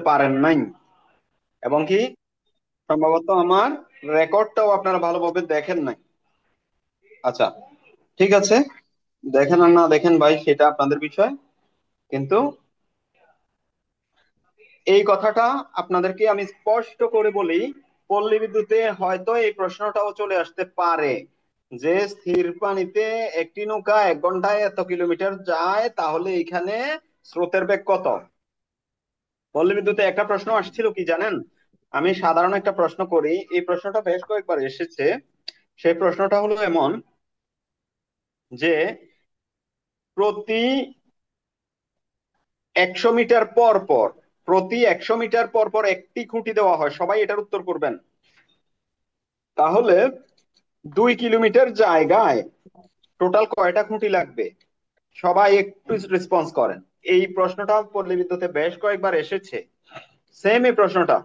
পারেন নাই, এবং কি সম্ভবত আমার রেকর্ডটাও আপনারা ভালোভাবে দেখেন নাই। আচ্ছা, ঠিক আছে, দেখেন আর না দেখেন ভাই সেটা আপনাদের বিষয়, কিন্তু এই কথাটা আপনাদেরকে আমি স্পষ্ট করে বলি, পল্লী বিদ্যুতে হয়তো এই প্রশ্নটাও চলে আসতে পারে যে স্থির পানিতে একটি নৌকা 1 ঘন্টায় এত কিলোমিটার যায়, তাহলে এখানে স্রোতের বেগ কত। পল্লী বিদ্যুতে একটা প্রশ্ন আসছিল কি জানেন, আমি সাধারণ একটা প্রশ্ন করি, এই প্রশ্নটা বেশ কয়েকবার এসেছে। সেই প্রশ্নটা হলো এমন যে প্রতি 100 মিটার পর পর, প্রতি 100 মিটার পর পর একটি খুঁটি দেওয়া হয়, সবাই এটার উত্তর করবেন। তাহলে 2 কিলোমিটার জায়গায় টোটাল কয়টা খুঁটি লাগবে? সবাই একটু রেসপন্স করেন। এই প্রশ্নটা পল্লী বিদ্যুতে বেশ কয়েকবার এসেছে, সেম এই প্রশ্নটা।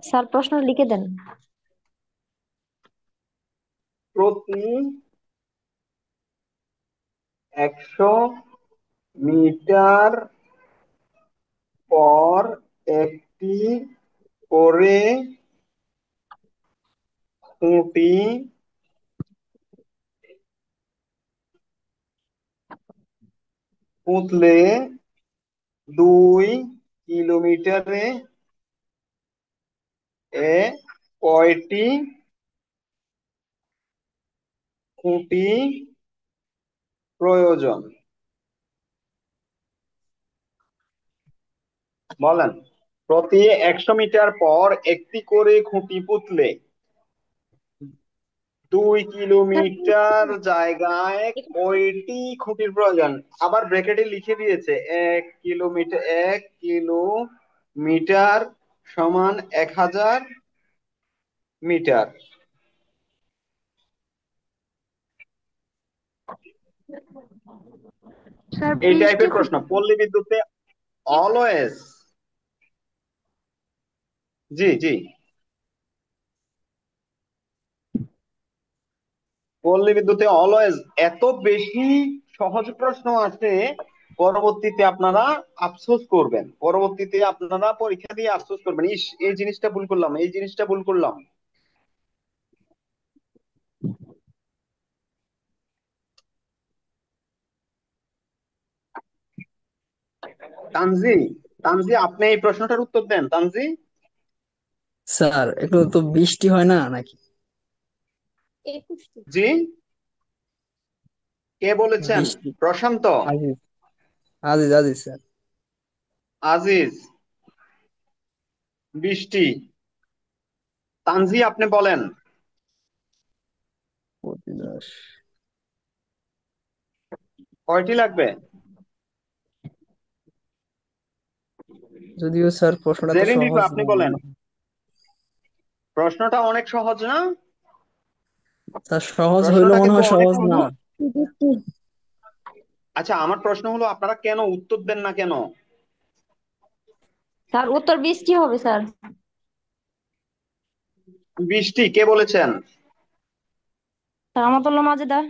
স্যার প্রশ্ন লিখে দেন। প্রতি 100 মিটার পর একটি করে খুঁটি পুঁতলে 2 কিলোমিটারে এ কয়টি খুঁটি প্রয়োজন? বলেন। প্রতি 100 মিটার পর একটি করে খুঁটি পুঁতলে 2 কিলোমিটার জায়গায় কয়টি খুঁটির প্রয়োজন? আবার ব্র্যাকেটে লিখে দিয়েছে 1 কিলোমিটার, 1 কিলোমিটার সমান 1000 মিটার। স্যার এই 20টি টাইপের প্রশ্ন খুঁটি। পল্লী বিদ্যুতে অলওয়েজ। জি জি, পল্লী বিদ্যুতে অলওয়েজ এত বেশি সহজ প্রশ্ন আসে, পরবর্তীতে আপনারা আফসোস করবেন, পরবর্তীতে আপনারা পরীক্ষা দিয়ে আফসোস করবেন, ইস এই জিনিসটা ভুল করলাম, এই জিনিসটা ভুল করলাম। তানজি, তানজি আপনি এই প্রশ্নটার উত্তর দেন তানজি। স্যার এগুলো তো বৃষ্টি হয় না নাকি? 21টি। জি, কে বলেছেন? বৃষ্টি। প্রশান্ত? আজিজ, আজিজ, আজিজ স্যার। আজিজ? বৃষ্টি? তানজি আপনি বলেন। প্রতিদাস। কয়টি লাগবে? যদিও স্যার প্রশ্নটা তো জেরিন রিফা সহজ আপনি না বলেন। মনে হয়। প্রশ্নটা অনেক সহজ না? স্যার সহজ হইলো প্রশ্নটা মনে কিন্তু হয় অনেক সহজ সহজ না। না? আচ্ছা, আমার প্রশ্ন হলো আপনারা কেন উত্তর দেন না কেন? স্যার উত্তর 20টি হবে স্যার। বৃষ্টি কে বলেছেন? স্যার আমাতুল্লাহ মাজেদা।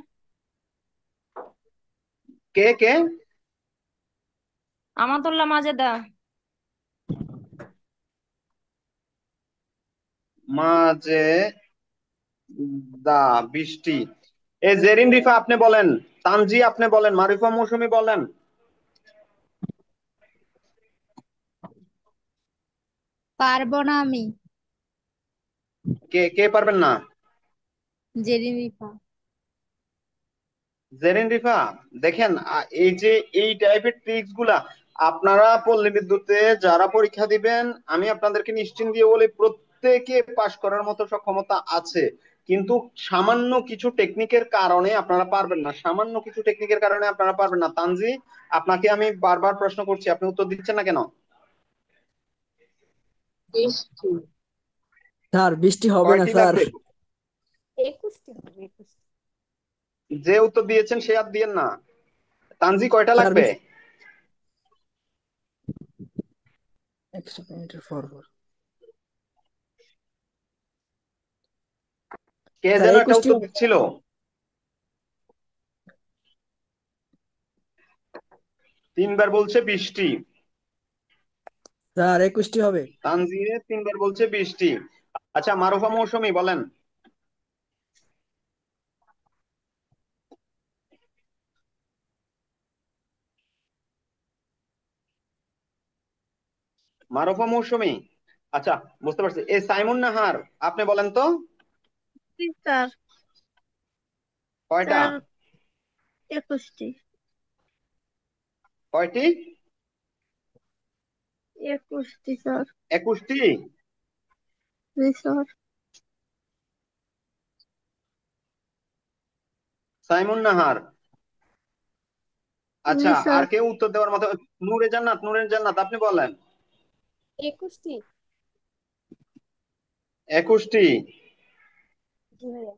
কে কে? আমাতুল্লাহ মাজেদা। মাঝে দা বৃষ্টি। এ জেরিন রিফা আপনি বলেন, তানজি আপনি বলেন, মারিফা মৌসুমী বলেন। পারবো না আমি। কে কে পারবেন না? জেরিনিফা। জেরিন রিফা, দেখেন এই যে এই টাইপের ট্রিক্স গুলা আপনারা পল্লী বিদ্যুতে যারা পরীক্ষা দিবেন, আমি আপনাদেরকে নিশ্চিন্ত দিয়ে বলি প্রত্যেকে পাশ করার মতো সক্ষমতা আছে, কিন্তু সামান্য কিছু টেকনিকের কারণে আপনারা পারবেন না, সামান্য কিছু টেকনিকের কারণে আপনারা পারবেন না। তানজি, আপনাকে আমি বারবার প্রশ্ন করছি, আপনি উত্তর দিচ্ছেন না কেন? বৃষ্টি। স্যার বৃষ্টি হবে না কয়টি স্যার। লাগবে? 21টি হবে 21টি। যে উত্তর দিয়েছেন সে আর দিয়েন না। তানজি কয়টা স্যার লাগবে? 100 মিটার পর পর। কে স্যার যেন একটা 21টি উত্তর হবে স্যার। দিচ্ছিল? তিনবার বলছে বৃষ্টি। স্যার 21টি হবে। তানজিরে তিনবার বলছে বৃষ্টি। আচ্ছা, মারুফা মৌসুমী বলেন। মারুফা মৌসুমী। আচ্ছা, বুঝতে পারছি। এ সাইমুন নাহার, আপনি বলেন তো জি স্যার। কয়টা? স্যার 21টি। কয়টি? 21টি স্যার। 21টি? জি স্যার। সাইমুন নাহার। জি আচ্ছা, আর স্যার। কেউ উত্তর দেওয়ার মতো? নূরে জান্নাত, নূরে জান্নাত, আপনি বলেন। 21টি। 21টি? জি ভাইয়া।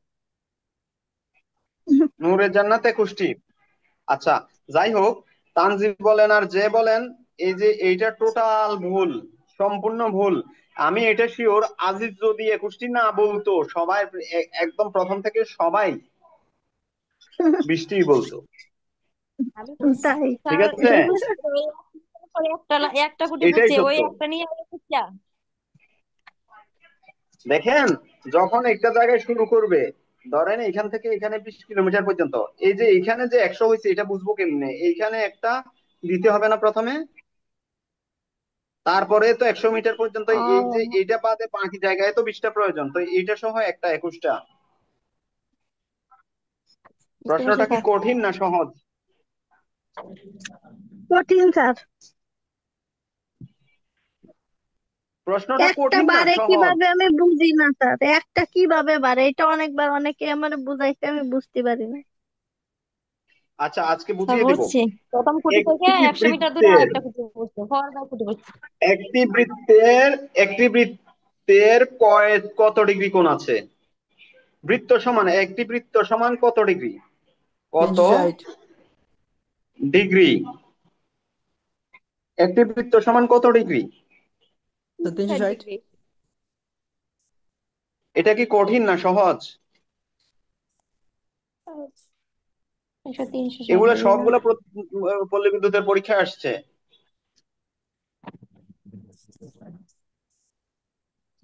নূরে জান্নাত 21টি। আচ্ছা, যাই হোক, তানজিব বলেন আর যে বলেন, এই যে এইটা টোটাল ভুল, সম্পূর্ণ ভুল। আমি এটা শিওর, আজিজ যদি 21টি না বলতো, সবাই একদম প্রথম থেকে সবাই বৃষ্টি বলতো। আমি বলছি তাই। ঠিক স্যার, আছে, ওই পরে একটা একটা কুটি এটাই পড়ছে, ওই সত্য। একটা নিয়ে আর একটা। দেখেন, যখন একটা জায়গায় শুরু করবে, ধরেন এখান থেকে এখানে 20 কিলোমিটার পর্যন্ত, এই যে এখানে যে 100 হয়েছে এটা বুঝবো কেমনে? এইখানে একটা দিতে হবে না প্রথমে? তারপরে তো 100 মিটার পর্যন্ত, এই যে ও, এইটা বাদে বাকি জায়গায় তো 20টা প্রয়োজন, তো এইটা সহ একটা 21টা। বুঝতে পারছি প্রশ্নটা কি স্যার। কঠিন না সহজ? কঠিন স্যার। প্রশ্নটা একটা কঠিন না বারে সহজ? কিভাবে আমি বুঝি না স্যার, একটা কিভাবে বারে এটা অনেকবার অনেকে আমার বুঝাইছে, আমি বুঝতে পারি না। আচ্ছা, আজকে স্যার বুঝিয়ে দেব। বুঝছি, প্রথম খুঁটি থেকে একটি 100 মিটার দূরে বৃত্তের আরেকটা খুঁটি পড়ছে, ফরবার খুঁটি পড়ছে। একটি বৃত্তের একটি বৃত্তের কত ডিগ্রি কোণ আছে? বৃত্ত সমান, একটি বৃত্ত সমান কত ডিগ্রি? কত 360। ডিগ্রি? একটি বৃত্ত সমান কত ডিগ্রি? স্যার 60 360। ডিগ্রি। এটা কি কঠিন না সহজ? 360 এগুলো ডিগ্রি না? সবগুলো পল্লী বিদ্যুতের পরীক্ষায় আসছে।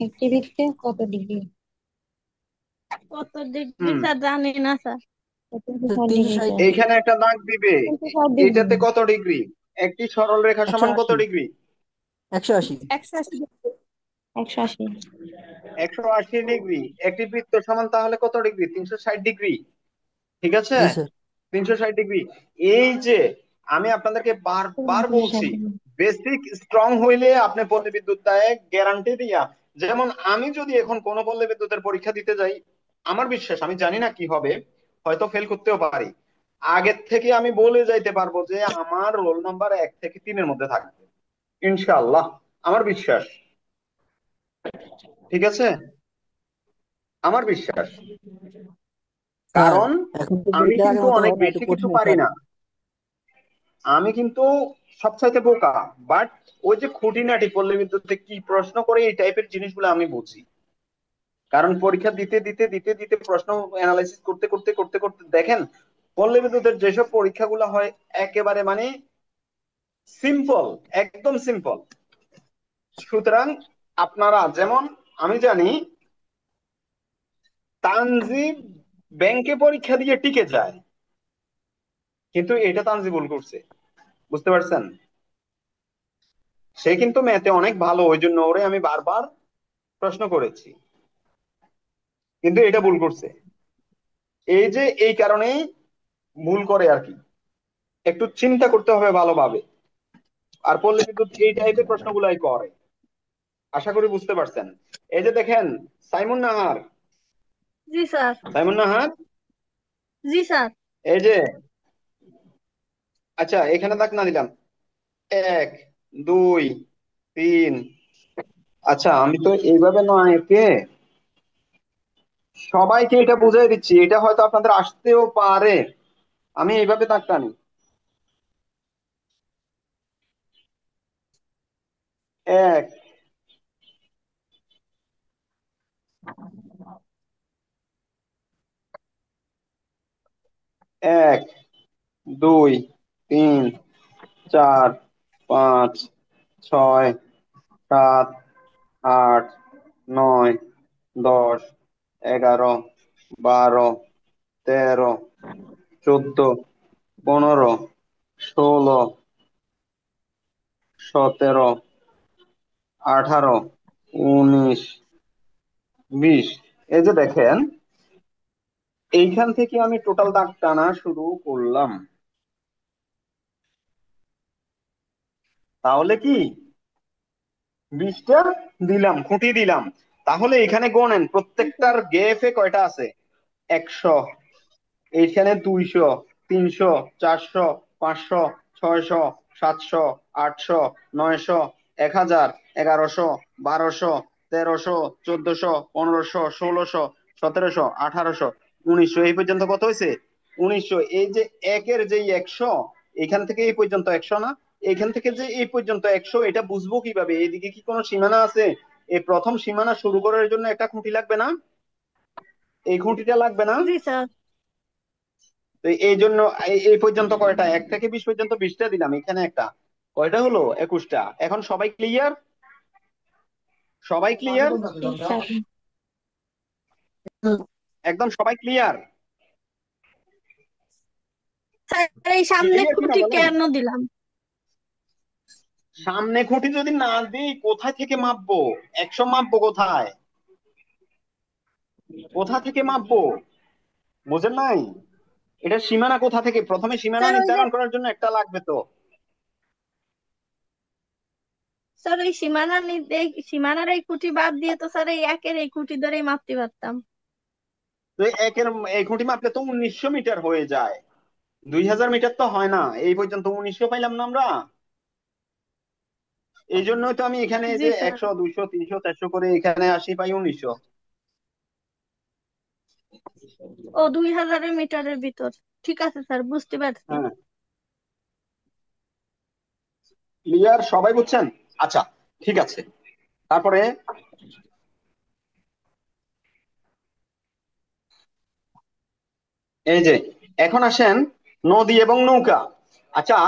একটি বৃত্তে কত ডিগ্রি? কত ডিগ্রি হুম, স্যার জানি না স্যার। 360 ডিগ্রি 360। স্যার। এইখানে একটা দাগ দিবে। 360 ডিগ্রি। এটাতে কত ডিগ্রি? একটি সরল রেখা একশো সমান কত আশি ডিগ্রি? 180। 180 ডিগ্রি। 180। 180 ডিগ্রি। একটি বৃত্ত সমান তাহলে কত ডিগ্রি? 360 ডিগ্রি। ঠিক আছে, জি স্যার। 360 ডিগ্রি। এই যে আমি আপনাদেরকে বারবার বলছি, 360 ডিগ্রি। বেসিক স্ট্রং হইলে আপনি পল্লী বিদ্যুৎটায় গ্যারান্টি দিয়া, যেমন আমি যদি এখন কোন পল্লী বিদ্যুতের পরীক্ষা দিতে যাই, আমার বিশ্বাস, আমি জানি না কি হবে, হয়তো ফেল করতেও পারি, আগের থেকে আমি বলে যাইতে পারবো যে আমার রোল নাম্বার 1 থেকে 3-এর মধ্যে থাকবে, ইনশাআল্লাহ। আমার বিশ্বাস। ঠিক আছে, আমার বিশ্বাস। স্যার কারণ এখন তো আমি বইটা আগের কিন্তু মতো অনেক হয় না, একটু বেশি কিছু কঠিন পারি স্যার। না, আমি কিন্তু সবচাইতে বোকা, বাট ওই যে খুঁটিনাটি পল্লী বিদ্যুতে কি প্রশ্ন করে এই টাইপের জিনিসগুলো আমি বুঝি। কারণ পরীক্ষা দিতে দিতে দিতে দিতে প্রশ্ন অ্যানালাইসিস করতে করতে করতে করতে দেখেন, পল্লী বিদ্যুতের যেসব পরীক্ষাগুলো হয় একেবারে মানে সিম্পল, একদম সিম্পল। সুতরাং আপনারা যেমন, আমি জানি তানজিব ব্যাংকে পরীক্ষা দিয়ে টিকে যায়, কিন্তু এটা তানজিব ভুল করছে, বুঝতে পারছেন? সে কিন্তু ম্যাথে অনেক ভালো, ওই জন্য ওরে আমি বারবার প্রশ্ন করেছি, কিন্তু এটা ভুল করছে। এই যে এই কারণেই ভুল করে আর কি, একটু চিন্তা করতে হবে ভালোভাবে। আর পল্লী বিদ্যুৎ এই টাইপের প্রশ্নগুলাই করে, আশা করি বুঝতে পারছেন। এই যে দেখেন, সাইমুন নাহার, জি স্যার। সাইমুন নাহার, জি স্যার। এই যে, আচ্ছা এখানে দাগ না দিলাম, 1 2 3, আচ্ছা আমি তো এইভাবে নয় একে সবাইকে এটা বুঝাই দিচ্ছি, এটা হয়তো আপনাদের আসতেও পারে, আমি এইভাবে দাগ টানি। 1 1 2 3, 4 5 6 7 8 9 10 11 12 13 14 15 16 17 18 19 20। এই যে দেখেন, এইখান থেকে আমি টোটাল দাগ টানা শুরু করলাম, তাহলে কি 20টা দিলাম, খুঁটি দিলাম। তাহলে এখানে গণেন প্রত্যেকটার গেফে কয়টা আছে? 100, এইখানে 200, 300, 400, 500, 600, 700, 800, 900, 1000, 1100, 1200, 1300, 1400, 1500, 1600, 1700, 1800, 1900, এই পর্যন্ত কত হয়েছে? 1900। এই যে একের যেই 100, এখান থেকে এই পর্যন্ত 100 না, এখান থেকে যে এই পর্যন্ত 100, এটা বুঝবো কিভাবে? এইদিকে কি কোনো সীমানা আছে? এই প্রথম সীমানা শুরু করার জন্য একটা খুঁটি লাগবে না? এই খুঁটিটা লাগবে না? জি স্যার। তো এই জন্য এই পর্যন্ত কয়টা? 1 থেকে 20 পর্যন্ত 20টা দিলাম, এখানে একটা, কয়টা হলো? 21টা। এখন সবাই ক্লিয়ার? সবাই ক্লিয়ার? জি স্যার। একদম সবাই ক্লিয়ার? স্যার এই সামনে ক্লিয়ার কিনা খুঁটি বলেন? কেন দিলাম? সামনে খুঁটি যদি না দিই কোথায় থেকে মাপবো? 100 মাপবো কোথায়? কোথা থেকে মাপবো? বুঝেন নাই? এটা সীমানা কোথা থেকে? প্রথমে সীমানা স্যার ওই যে নির্ধারণ করার জন্য একটা লাগবে তো। স্যার ওই এই সীমানার এই খুঁটি বাদ দিয়ে তো স্যার এই একের এই খুঁটি ধরেই মাপতে পারতাম। তো একের এই খুঁটি মাপলে তো 1900 মিটার হয়ে যায়, 2000 মিটার তো হয় না। এই পর্যন্ত 1900 পাইলাম না আমরা? এই জন্যই তো আমি এখানে এই জি যে স্যার। 100 200 300 400 করে এখানে আসি, পাই 1900। ও 2000 মিটারের ভিতর। ঠিক আছে স্যার, বুঝতে পারছি। হ্যাঁ, ক্লিয়ার? সবাই বুঝছেন? আচ্ছা, ঠিক আছে। তারপরে এই যে এখন আসেন নদী এবং নৌকা। আচ্ছা,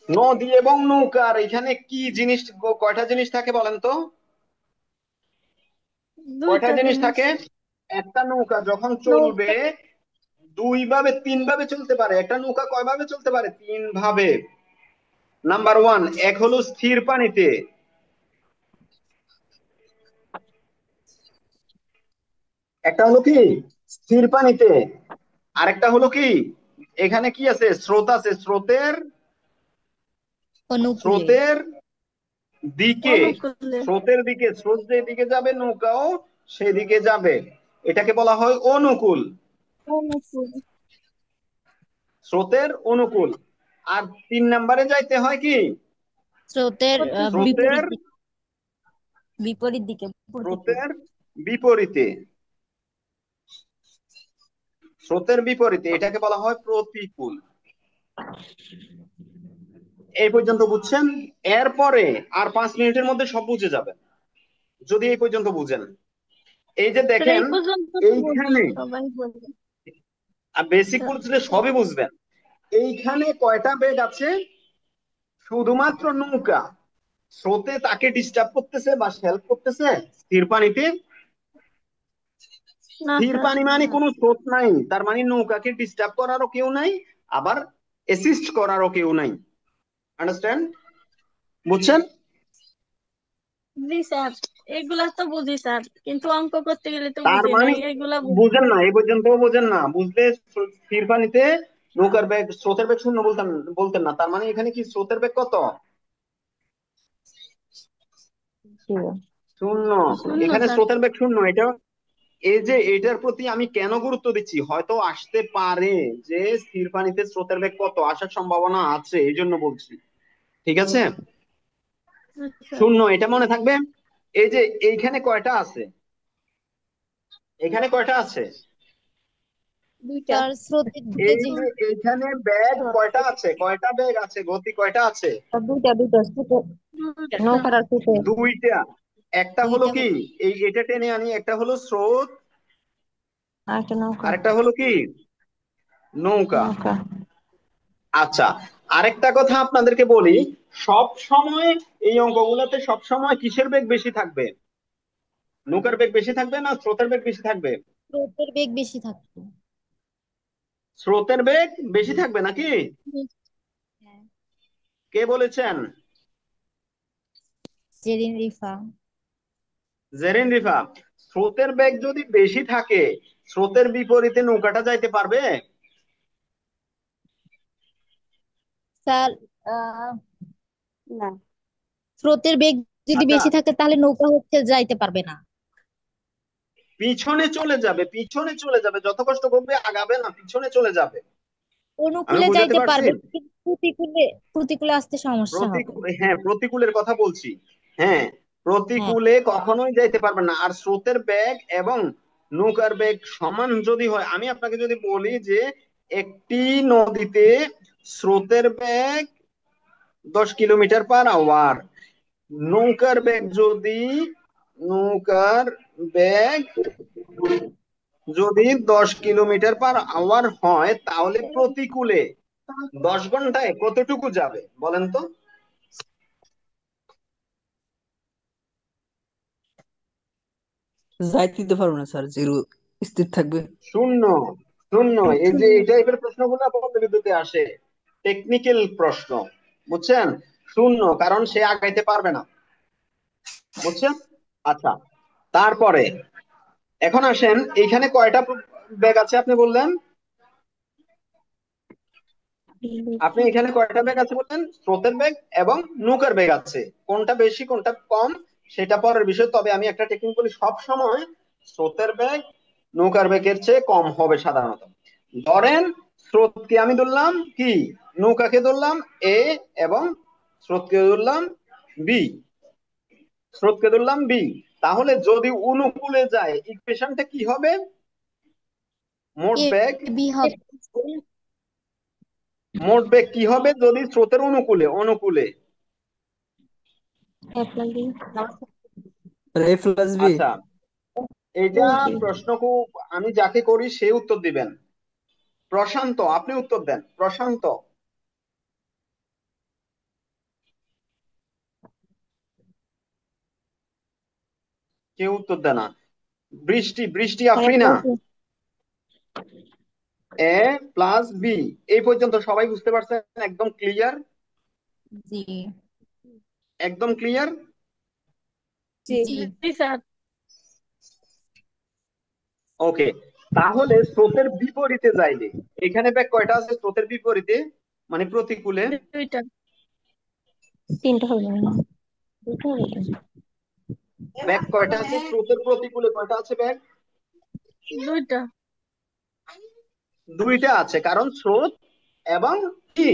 নদী এবং নৌকার এখানে কি জিনিস, কয়টা জিনিস থাকে বলেন তো? কয়টা দুইটা জিনিস জিনিস। থাকে? একটা নৌকা যখন চলবে নৌকা। দুই ভাবে তিন ভাবে চলতে পারে। একটা নৌকা কয় ভাবে চলতে পারে? 3 ভাবে। নাম্বার 1, এক হলো স্থির পানিতে, একটা হলো কি স্থির পানিতে, আরেকটা হলো কি, এখানে কি আছে? স্রোত আছে, স্রোতের অনুকূলে। স্রোতের দিকে, অনুকূলে। স্রোতের দিকে, স্রোত যেদিকে যাবে নৌকাও সেদিকে যাবে, এটাকে বলা হয় অনুকূল। অনুকূল। স্রোতের অনুকূল। আর 3 নম্বরে যাইতে হয় কি? স্রোতের স্রোতের বিপরীত দিকে, বিপরীত দিকে, প্রতিকূল। স্রোতের বিপরীতে, স্রোতের বিপরীতে, এটাকে বলা হয় প্রতিকূল। এই পর্যন্ত বুঝছেন? এরপরে আর 5 মিনিটের মধ্যে সব বুঝে যাবেন যদি এই পর্যন্ত বুঝেন। এই যে স্যার দেখেন এই পর্যন্ত তো বুঝি, এইখানে সবাই বলবে। বেসিক বুঝলে সবই বুঝবেন। এইখানে কয়টা বেগ আছে? শুধুমাত্র নৌকা স্রোতে তাকে ডিস্টার্ব করতেছে বা হেল্প করতেছে? স্থির পানিতে, না স্থির স্যার। পানি মানে কোনো স্রোত নাই, তার মানে নৌকাকে ডিস্টার্ব করারও কেউ নাই, আবার অ্যাসিস্ট করারও কেউ নাই। আন্ডারস্ট্যান্ড? বুঝছেন? জি স্যার, এগুলা তো বুঝি স্যার, কিন্তু অঙ্ক করতে গেলে তো তার বুঝি না, মানে এগুলা বুঝি। বুঝেন না, এই পর্যন্ত বুঝেন না। বুঝলে স্থির পানিতে নৌকার বেগ, স্রোতের বেগ শূন্য বলতেন, বলতেন না। তার মানে এখানে কি স্রোতের বেগ কত? জিরো। শূন্য। শূন্য এখানে স্যার। স্রোতের বেগ শূন্য। এটা এই যে এটার প্রতি আমি কেন গুরুত্ব দিচ্ছি, হয়তো আসতে পারে যে স্থির পানিতে স্রোতের বেগ কত, আসার সম্ভাবনা আছে, এই জন্য বলছি। ঠিক আছে, আচ্ছা। শূন্য, এটা মনে থাকবে। এই যে এইখানে কয়টা আছে? এখানে কয়টা আছে? দুইটা। তার স্রোতের দিকে এই যে যে এইখানে ব্যাগ কয়টা আছে? কয়টা ব্যাগ আছে? গতি কয়টা আছে? দুইটা, দুইটা স্রোতের, দুইটা। নৌকার আর স্রোতের দুইটা। একটা হলো দুইটা কি, এই এটা টেনে আনি, একটা হলো স্রোত, আর একটা নৌকা। আরেকটা হলো কি নৌকা। নৌকা। আচ্ছা, আরেকটা কথা আপনাদেরকে বলি, সব সময় এই অঙ্কগুলোতে সব সময় কিসের বেগ বেশি থাকবে? নৌকার বেগ বেশি থাকবে না স্রোতের বেগ বেশি থাকবে? স্রোতের বেগ বেশি থাকতো। স্রোতের বেগ বেশি থাকবে নাকি? হ্যাঁ। কে বলেছেন? জেরিন রিফা। জেরিন রিফা। স্রোতের বেগ যদি বেশি থাকে, স্রোতের বিপরীতে নৌকাটা যাইতে পারবে? স্যার না, স্রোতের বেগ যদি আচ্ছা, বেশি থাকে তাহলে নৌকা হচ্ছে যাইতে পারবে না। পিছনে চলে যাবে, পিছনে চলে যাবে, যত কষ্ট করবে আগাবে না, পিছনে চলে যাবে। আমি অনুকূলে বুঝাতে যাইতে পারছি? পারবে কিন্তু প্রতিকূলে প্রতিকূলে আসতে সমস্যা হবে। হ্যাঁ, প্রতিকূলের কথা বলছি। হ্যাঁ, হ্যাঁ। প্রতিকূলে কখনোই যাইতে পারবে না। আর স্রোতের বেগ এবং নৌকার বেগ সমান যদি হয়, আমি আপনাকে যদি বলি যে একটি নদীতে স্রোতের বেগ 10 কিলোমিটার/আওয়ার, নৌকার বেগ যদি নৌকার বেগ যদি 10 কিলোমিটার/আওয়ার হয়, তাহলে প্রতিকূলে 10 ঘন্টায় কতটুকু যাবে বলেন তো? যাইতে দিতে পারবো না স্যার, জিরো স্থির থাকবে। শূন্য। শূন্য। এই যে এই টাইপের প্রশ্নগুলো বিদ্যুতে আসে, টেকনিক্যাল প্রশ্ন, বুঝছেন? শূন্য, কারণ সে আগাইতে পারবে না, বুঝছেন? আচ্ছা, তারপরে এখন আসেন, এইখানে কয়টা ব্যাগ আছে আপনি বললেন? আপনি এখানে কয়টা ব্যাগ আছে বললেন? স্রোতের ব্যাগ এবং নৌকার ব্যাগ আছে। কোনটা বেশি কোনটা কম সেটা পরের বিষয়, তবে আমি একটা টেকনিক বলি, সব সময় স্রোতের ব্যাগ নৌকার ব্যাগের চেয়ে কম হবে সাধারণত। ধরেন স্রোতকে আমি ধরলাম কি, নৌকাকে ধরলাম এ, এবং স্রোতকে ধরলাম বি, স্রোতকে ধরলাম বি। তাহলে যদি অনুকূলে যায়, ইকুয়েশনটা কি হবে? মোট এ বেগ, বি হবে। মোট বেগ কি হবে যদি স্রোতের অনুকূলে? অনুকূলে। এ প্লাস বি। আচ্ছা, এটা প্রশ্ন খুব, আমি যাকে করি সে উত্তর দিবেন। প্রশান্ত, আপনি উত্তর দেন, প্রশান্ত। কেউ উত্তর দেয় না। বৃষ্টি, বৃষ্টি, আফরিনা। এ প্লাস বি, এই পর্যন্ত সবাই বুঝতে পারছেন? একদম ক্লিয়ার? জি। একদম ক্লিয়ার? জি। জি স্যার। ওকে। তাহলে স্রোতের বিপরীতে যাইলে এখানে ব্যাগ কয়টা আছে স্রোতের বিপরীতে, মানে প্রতিকূলে? দুইটা। তিনটা হবে না, দুটো হবে তো। ব্যাগ কয়টা আছে স্রোতের প্রতিকূলে? কয়টা আছে ব্যাগ? দুইটা। দুইটা আছে, কারণ স্রোত এবং কি,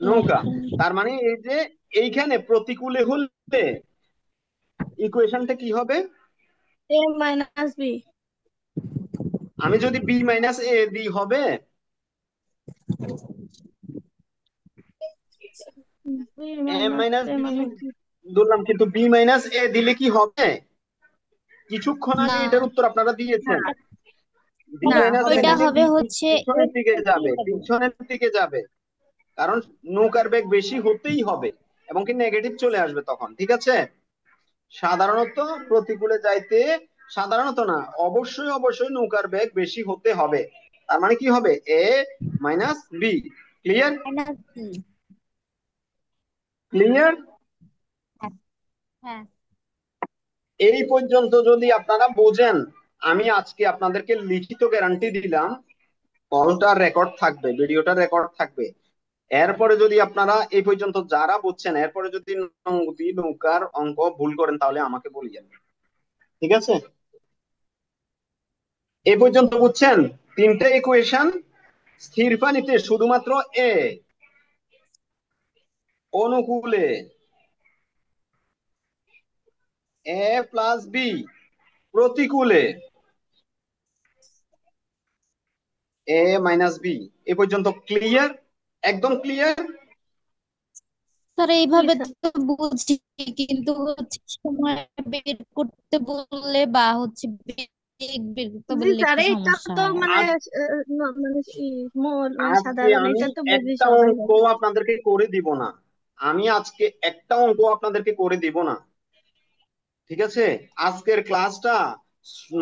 নৌকা। তার মানে এই যে এইখানে প্রতিকূলে হলে ইকুয়েশনটা কি হবে? A minus B. আমি যদি বি মাইনাস এ দিই হবে? B A minus minus A B মানে কি? ধরলাম, কিন্তু বি মাইনাস এ দিলে কি হবে? কিছুক্ষণ আগে না, এটার উত্তর আপনারা না, দিয়েছেন। বি না, মাইনাস এ হবে ওইটা না। দিলে হবে হচ্ছে পিছনের দিকে যাবে, হবে। পিছনের দিকে যাবে, কারণ নৌকার বেগ বেশি হতেই হবে, এবং কি নেগেটিভ চলে আসবে তখন, ঠিক আছে? সাধারণত প্রতিকূলে যাইতে, সাধারণত না, অবশ্যই অবশ্যই নৌকার বেগ বেশি হতে হবে। তার মানে কি হবে? A minus B. Clear? Minus B. Clear? হ্যাঁ। এই পর্যন্ত যদি আপনারা বোঝেন, আমি আজকে আপনাদেরকে লিখিত গ্যারান্টি দিলাম, কলটা রেকর্ড থাকবে, ভিডিওটা রেকর্ড থাকবে। এরপরে যদি আপনারা এই পর্যন্ত যারা বুঝছেন, এরপরে যদি নদী নৌকার অঙ্ক ভুল করেন তাহলে আমাকে বলিয়েন, ঠিক আছে? এই পর্যন্ত বুঝছেন? তিনটে ইকুয়েশন, স্থির পানিতে শুধুমাত্র এ অনুকূলে, এ প্লাস বি প্রতিকূলে, এ মাইনাস বি। এ পর্যন্ত ক্লিয়ার? একদম ক্লিয়ার? স্যার জি এইভাবে স্যার। তো বুঝছি, কিন্তু হচ্ছে সময় বের করতে বললে বা হচ্ছে বেগ বের করতে জি বললে স্যার, একটু এইটা সমস্যা তো হয়। মানে আজ মানে মূল মানে আজকে সাধারণ, আমি এটা তো বুঝি একটা সবাই অঙ্ক হবে। আপনাদেরকে করে দিব না, আমি আজকে একটা অঙ্ক আপনাদেরকে করে দিব না, ঠিক আছে? আজকের ক্লাসটা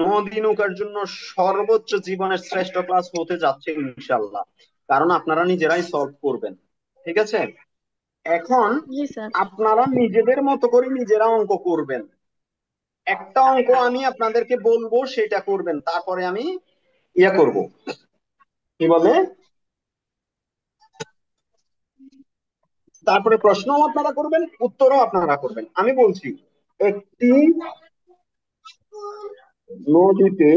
নদী নৌকার জন্য সর্বোচ্চ জীবনের শ্রেষ্ঠ ক্লাস হতে যাচ্ছে ইনশাল্লাহ, কারণ আপনারা নিজেরাই সলভ করবেন, ঠিক আছে? এখন জি স্যার। আপনারা নিজেদের মতো করে নিজেরা অঙ্ক করবেন। একটা অঙ্ক আমি আপনাদেরকে বলবো, সেটা করবেন, তারপরে আমি ইয়া করব, কি বলে, তারপরে প্রশ্নও আপনারা করবেন, উত্তরও আপনারা করবেন। আমি বলছি, একটি নদীতে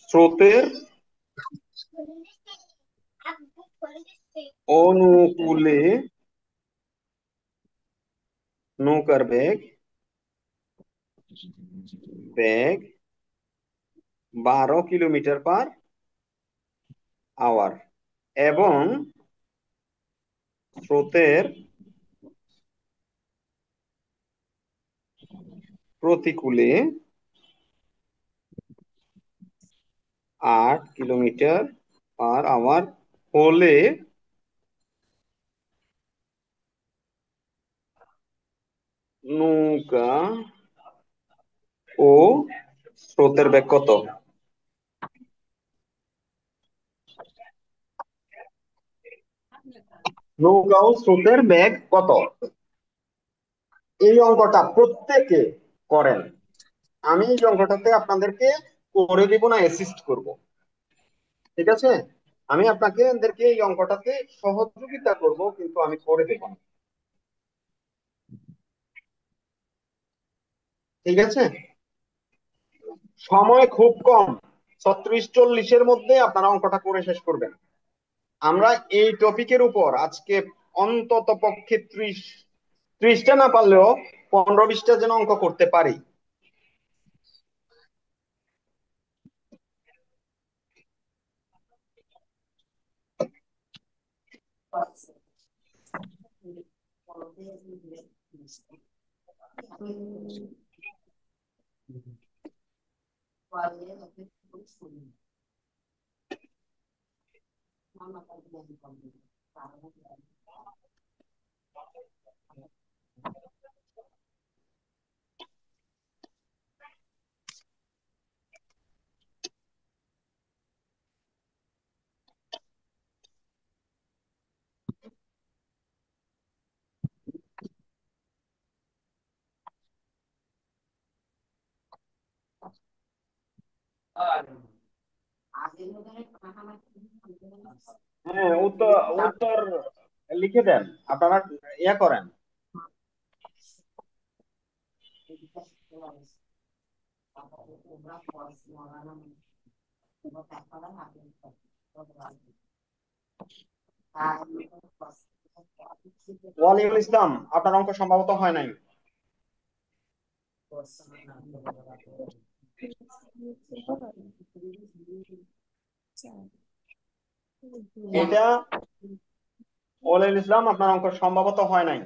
স্রোতের অনুকূলে নৌকার বেগ বেগ 12 কিলোমিটার/আওয়ার এবং স্রোতের প্রতিকূলে 8 কিলোমিটার/আওয়ার হলে নৌকা ও স্রোতের বেগ কত? নৌকা ও স্রোতের বেগ কত? এই অঙ্কটা প্রত্যেকে করেন। আমি এই অঙ্কটাতে আপনাদেরকে করে দিব না, অ্যাসিস্ট করব, ঠিক আছে? আমি আপনাদেরকে এই অঙ্কটাতে সহযোগিতা করব, কিন্তু আমি করে দেব না, ঠিক আছে? সময় খুব কম, 36-40-এর মধ্যে আপনারা অঙ্কটা করে শেষ করবেন। আমরা এই টপিকের উপর আজকে অন্তত পক্ষে 30টা না পারলেও 15-20টা যেন অঙ্ক করতে পারি। হ্যাঁ, উত্তর উত্তর লিখে দেন, আপনারা ইয়া করেন। ওয়ালিউল ইসলাম, আপনার অঙ্ক সম্ভবত হয় নাই। এটা ওয়ালিউল ইসলাম, আপনার অঙ্ক সম্ভবত হয় নাই।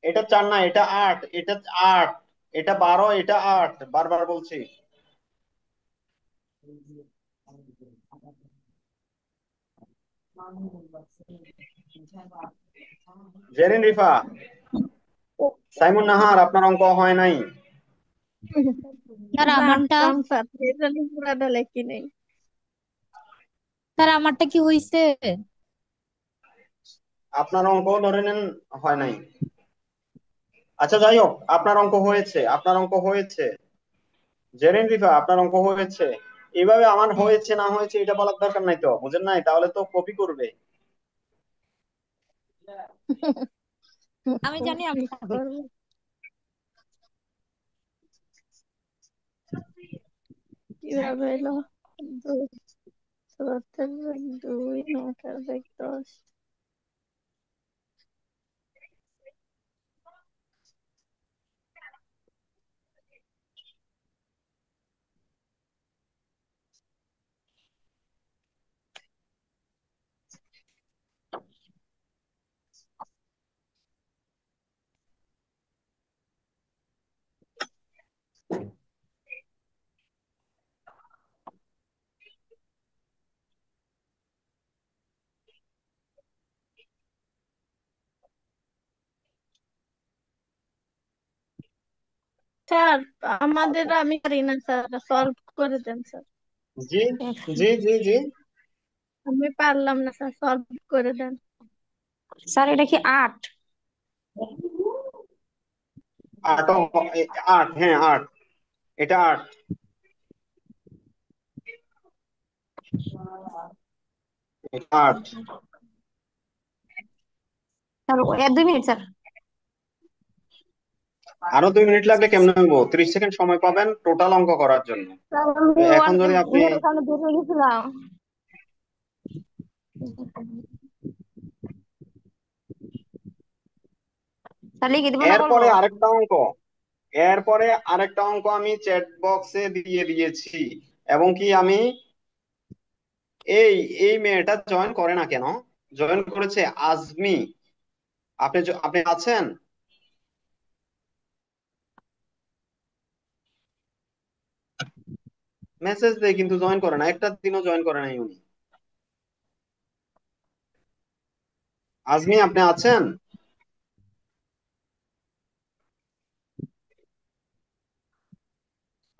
এটা 4 না, এটা 8, এটা 8, এটা 12, এটা 8, বারবার বলছি। জেরিন রিফা, সাইমুন নাহার, আপনার অঙ্ক হয় নাই। স্যার আমারটা, জানতাম স্যার, এই জন্য পুরাটা লেখি নেই। স্যার আমারটা কি হয়েছে? আপনার অঙ্ক ধরে নেন হয় নাই। আচ্ছা, যাই হোক, আপনার অঙ্ক হয়েছে, আপনার অঙ্ক হয়েছে। জেরিন রিফা, আপনার অঙ্ক হয়েছে। এইভাবে আমার হয়েছে না হয়েছে এটা বলার দরকার নাই, তো বুঝেন নাই? তাহলে তো কপি করবে। আমি জানি আমি ঠিক হবে। করবো। কিভাবে এলো? দুই, স্রোতের বেগ 2, নৌকার বেগ 10। স্যার আমি পারি না স্যার, সলভ করে দেন স্যার। জি জি জি জি। আমি পারলাম না স্যার, সলভ করে দেন। স্যার এটা কি 8? আট, আট, হ্যাঁ আট, এটা আট, এটা আট। Sir 2 minute sir. আরো 2 মিনিট লাগলে কেমনে হইব? 30 সেকেন্ড সময় পাবেন টোটাল অঙ্ক করার জন্য। স্যার তো আমি এখন যদি আপনি নেটের কারণে বের হয়ে গেছিলাম। স্যার লিখে দিব না বলবো? এরপরে আরেকটা অঙ্ক, এরপরে আরেকটা অঙ্ক আমি চ্যাট বক্সে দিয়ে দিয়েছি। এবং কি আমি এই এই মেয়েটা জয়েন করে না কেন? জয়েন করেছে আজমি। আপনি আছেন? মেসেজ দেয় কিন্তু জয়েন করে না, একটা দিনও জয়েন করে নাই উনি। আজমি আপনি আছেন?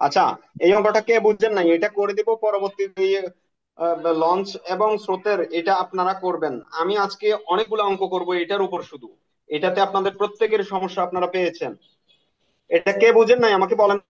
আচ্ছা, এই অঙ্কটা কে বুঝছেন নাই এটা করে দিব পরবর্তীতে। লঞ্চ এবং স্রোতের এটা আপনারা করবেন। আমি আজকে অনেকগুলো অঙ্ক করব এটার উপর শুধু। এটাতে আপনাদের প্রত্যেকের সমস্যা আপনারা পেয়েছেন। এটা কে বুঝেন নাই আমাকে বলেন।